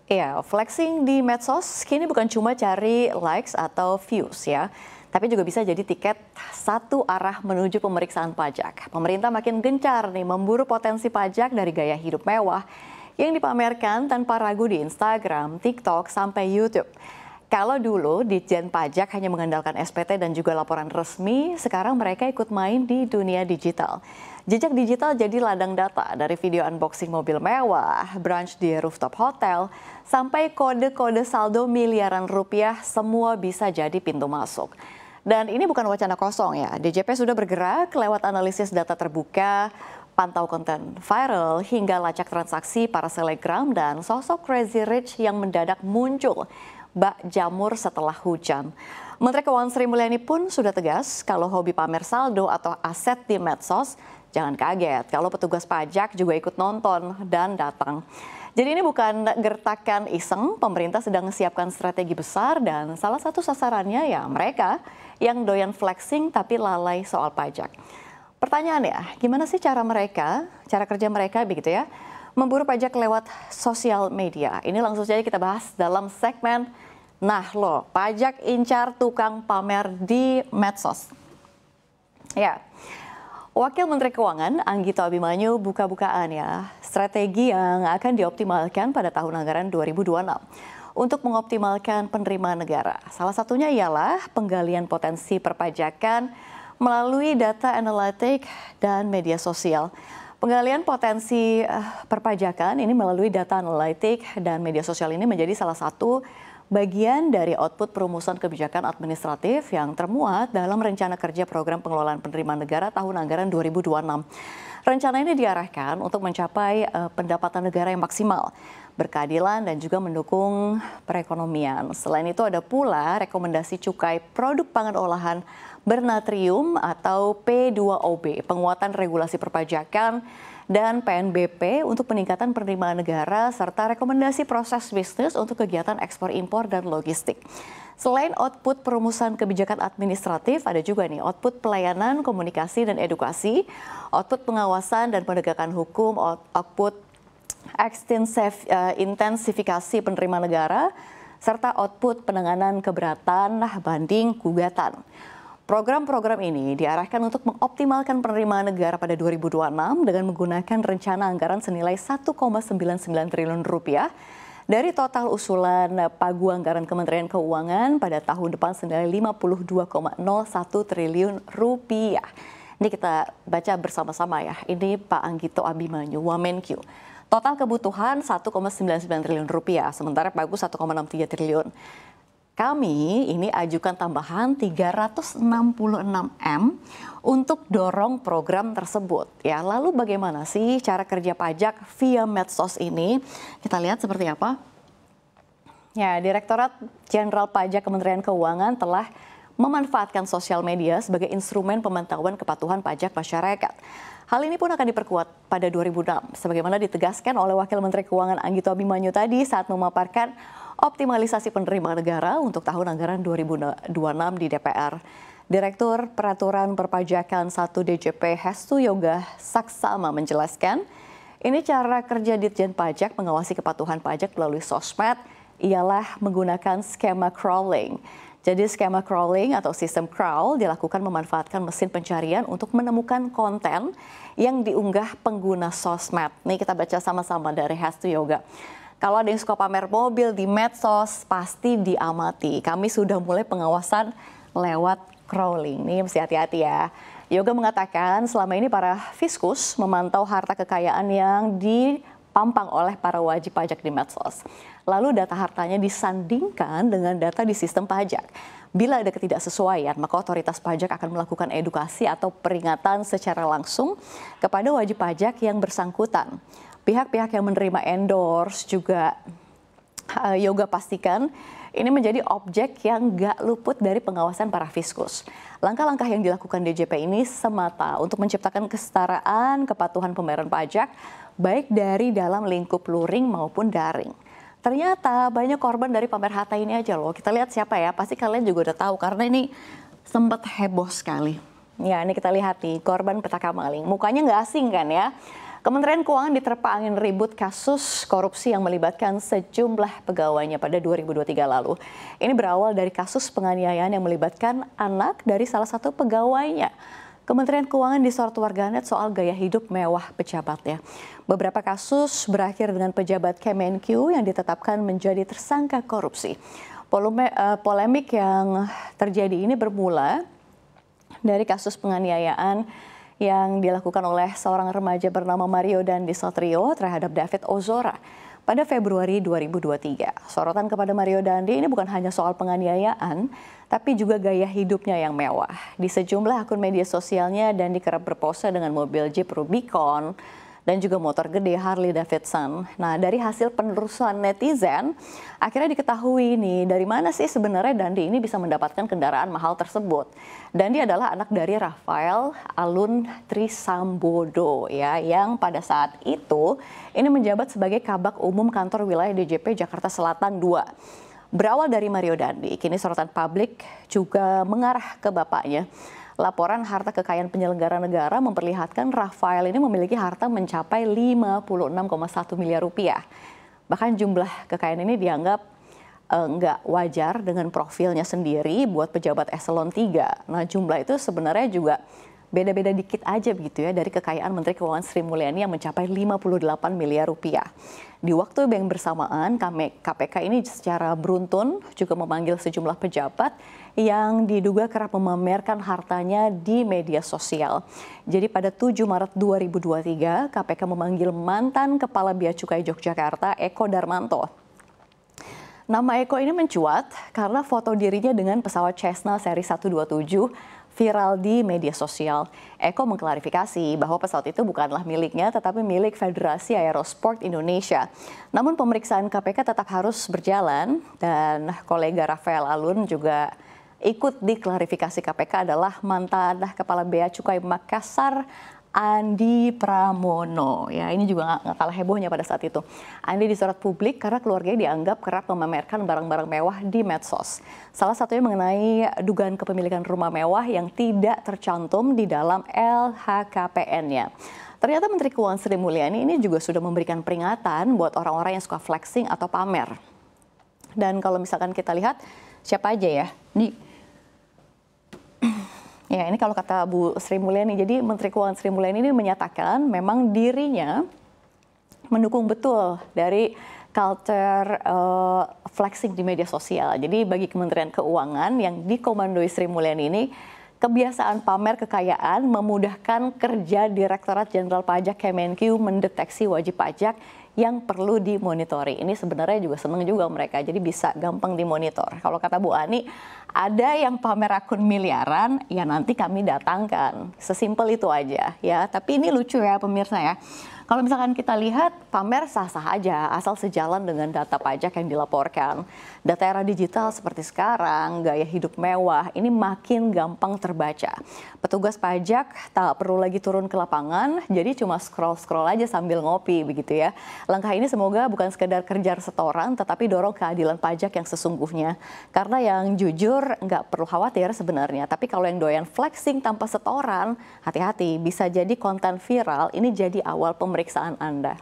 Ya, flexing di medsos kini bukan cuma cari likes atau views ya, tapi juga bisa jadi tiket satu arah menuju pemeriksaan pajak. Pemerintah makin gencar nih memburu potensi pajak dari gaya hidup mewah yang dipamerkan tanpa ragu di Instagram, TikTok, sampai YouTube. Kalau dulu Ditjen Pajak hanya mengandalkan SPT dan juga laporan resmi, sekarang mereka ikut main di dunia digital. Jejak digital jadi ladang data dari video unboxing mobil mewah, brunch di rooftop hotel, sampai kode-kode saldo miliaran rupiah, semua bisa jadi pintu masuk. Dan ini bukan wacana kosong ya, DJP sudah bergerak lewat analisis data terbuka, pantau konten viral, hingga lacak transaksi para selebgram dan sosok crazy rich yang mendadak muncul bak jamur setelah hujan. Menteri Keuangan Sri Mulyani pun sudah tegas kalau hobi pamer saldo atau aset di medsos, jangan kaget kalau petugas pajak juga ikut nonton dan datang. Jadi ini bukan gertakan iseng, pemerintah sedang menyiapkan strategi besar dan salah satu sasarannya ya mereka yang doyan flexing tapi lalai soal pajak. Pertanyaannya, gimana sih cara kerja mereka begitu ya, memburu pajak lewat sosial media? Ini langsung saja kita bahas dalam segmen Nah Lo, pajak incar tukang pamer di medsos. Ya, Wakil Menteri Keuangan Anggito Abimanyu buka-bukaan ya, strategi yang akan dioptimalkan pada tahun anggaran 2026 untuk mengoptimalkan penerimaan negara. Salah satunya ialah penggalian potensi perpajakan melalui data analitik dan media sosial. Penggalian potensi perpajakan ini melalui data analitik dan media sosial ini menjadi salah satu bagian dari output perumusan kebijakan administratif yang termuat dalam Rencana Kerja Program Pengelolaan Penerimaan Negara tahun anggaran 2026. Rencana ini diarahkan untuk mencapai pendapatan negara yang maksimal, berkeadilan dan juga mendukung perekonomian. Selain itu ada pula rekomendasi cukai produk pangan olahan bernatrium atau P2OB, penguatan regulasi perpajakan dan PNBP untuk peningkatan penerimaan negara serta rekomendasi proses bisnis untuk kegiatan ekspor impor dan logistik. Selain output perumusan kebijakan administratif, ada juga nih output pelayanan, komunikasi dan edukasi, output pengawasan dan penegakan hukum, output intensifikasi penerimaan negara, serta output penanganan keberatan banding gugatan. Program-program ini diarahkan untuk mengoptimalkan penerimaan negara pada 2026 dengan menggunakan rencana anggaran senilai 1,99 triliun rupiah dari total usulan pagu anggaran Kementerian Keuangan pada tahun depan senilai 52,01 triliun rupiah. Ini kita baca bersama-sama ya. Ini Pak Anggito Abimanyu, Wamenkyu. Total kebutuhan 1,99 triliun rupiah, sementara pagu 1,63 triliun. Kami ini ajukan tambahan 366 M untuk dorong program tersebut. Ya, lalu bagaimana sih cara kerja pajak via medsos ini? Kita lihat seperti apa. Ya, Direktorat Jenderal Pajak Kementerian Keuangan telah memanfaatkan sosial media sebagai instrumen pemantauan kepatuhan pajak masyarakat. Hal ini pun akan diperkuat pada 2006, sebagaimana ditegaskan oleh Wakil Menteri Keuangan Anggito Abimanyu tadi saat memaparkan optimalisasi penerimaan negara untuk tahun anggaran 2026 di DPR. Direktur Peraturan Perpajakan 1 DJP Hestu Yoga Saksama menjelaskan, ini cara kerja Ditjen Pajak mengawasi kepatuhan pajak melalui sosmed ialah menggunakan skema crawling. Jadi skema crawling atau sistem crawl dilakukan memanfaatkan mesin pencarian untuk menemukan konten yang diunggah pengguna sosmed. Nih kita baca sama-sama dari Hestu Yoga. Kalau ada yang suka pamer mobil di medsos, pasti diamati. Kami sudah mulai pengawasan lewat crawling. Nih mesti hati-hati ya. Yoga mengatakan selama ini para fiskus memantau harta kekayaan yang dipampang oleh para wajib pajak di medsos. Lalu data hartanya disandingkan dengan data di sistem pajak. Bila ada ketidaksesuaian, maka otoritas pajak akan melakukan edukasi atau peringatan secara langsung kepada wajib pajak yang bersangkutan. Pihak-pihak yang menerima endorse juga Yoga pastikan ini menjadi objek yang gak luput dari pengawasan para fiskus. Langkah-langkah yang dilakukan DJP ini semata untuk menciptakan kesetaraan kepatuhan pembayaran pajak baik dari dalam lingkup luring maupun daring. Ternyata banyak korban dari pamer harta ini aja loh. Kita lihat siapa ya, pasti kalian juga udah tahu karena ini sempat heboh sekali. Ya, ini kita lihat nih, korban petaka maling. Mukanya nggak asing kan ya. Kementerian Keuangan diterpa angin ribut kasus korupsi yang melibatkan sejumlah pegawainya pada 2023 lalu. Ini berawal dari kasus penganiayaan yang melibatkan anak dari salah satu pegawainya. Kementerian Keuangan disorot warganet soal gaya hidup mewah pejabatnya. Beberapa kasus berakhir dengan pejabat Kemenq yang ditetapkan menjadi tersangka korupsi. Polemik yang terjadi ini bermula dari kasus penganiayaan yang dilakukan oleh seorang remaja bernama Mario Dandi Satrio terhadap David Ozora pada Februari 2023. Sorotan kepada Mario Dandi ini bukan hanya soal penganiayaan, tapi juga gaya hidupnya yang mewah. Di sejumlah akun media sosialnya, Dandi kerap berpose dengan mobil Jeep Rubicon dan juga motor gede Harley Davidson. Nah, dari hasil penelusuran netizen, akhirnya diketahui nih dari mana sih sebenarnya Dandi ini bisa mendapatkan kendaraan mahal tersebut. Dandi adalah anak dari Rafael Alun Trisambodo ya, yang pada saat itu ini menjabat sebagai Kabag Umum Kantor Wilayah DJP Jakarta Selatan II. Berawal dari Mario Dandi, kini sorotan publik juga mengarah ke bapaknya. Laporan harta kekayaan penyelenggara negara memperlihatkan Rafael ini memiliki harta mencapai 56,1 miliar rupiah. Bahkan jumlah kekayaan ini dianggap nggak wajar dengan profilnya sendiri buat pejabat eselon 3. Nah, jumlah itu sebenarnya juga beda-beda dikit aja begitu ya dari kekayaan Menteri Keuangan Sri Mulyani yang mencapai 58 miliar rupiah. Di waktu yang bersamaan, KPK ini secara beruntun juga memanggil sejumlah pejabat yang diduga kerap memamerkan hartanya di media sosial. Jadi pada 7 Maret 2023, KPK memanggil mantan Kepala Bea Cukai Yogyakarta, Eko Darmanto. Nama Eko ini mencuat karena foto dirinya dengan pesawat Cessna seri 127 viral di media sosial. Eko mengklarifikasi bahwa pesawat itu bukanlah miliknya tetapi milik Federasi Aerosport Indonesia. Namun pemeriksaan KPK tetap harus berjalan dan kolega Rafael Alun juga ikut diklarifikasi KPK adalah mantan Kepala Bea Cukai Makassar Andi Pramono. Ya, ini juga nggak kalah hebohnya pada saat itu. Andi disorot publik karena keluarganya dianggap kerap memamerkan barang-barang mewah di medsos. Salah satunya mengenai dugaan kepemilikan rumah mewah yang tidak tercantum di dalam LHKPN-nya. Ternyata Menteri Keuangan Sri Mulyani ini juga sudah memberikan peringatan buat orang-orang yang suka flexing atau pamer. Dan kalau misalkan kita lihat siapa aja ya, ya, ini kalau kata Bu Sri Mulyani, jadi Menteri Keuangan Sri Mulyani ini menyatakan memang dirinya mendukung betul dari culture flexing di media sosial. Jadi bagi Kementerian Keuangan yang dikomandoi Sri Mulyani ini, kebiasaan pamer kekayaan memudahkan kerja Direktorat Jenderal Pajak Kemenq mendeteksi wajib pajak yang perlu dimonitori. Ini sebenarnya juga senang juga mereka, jadi bisa gampang dimonitor. Kalau kata Bu Ani, ada yang pamer akun miliaran, ya nanti kami datangkan. Sesimpel itu aja ya. Tapi ini lucu ya pemirsa ya. Kalau misalkan kita lihat pamer sah-sah aja asal sejalan dengan data pajak yang dilaporkan. Data era digital seperti sekarang, gaya hidup mewah ini makin gampang terbaca. Petugas pajak tak perlu lagi turun ke lapangan, jadi cuma scroll-scroll aja sambil ngopi begitu ya. Langkah ini semoga bukan sekedar kejar setoran tetapi dorong keadilan pajak yang sesungguhnya. Karena yang jujur nggak perlu khawatir sebenarnya, tapi kalau yang doyan flexing tanpa setoran, hati-hati bisa jadi konten viral ini jadi awal pemeriksaan Anda.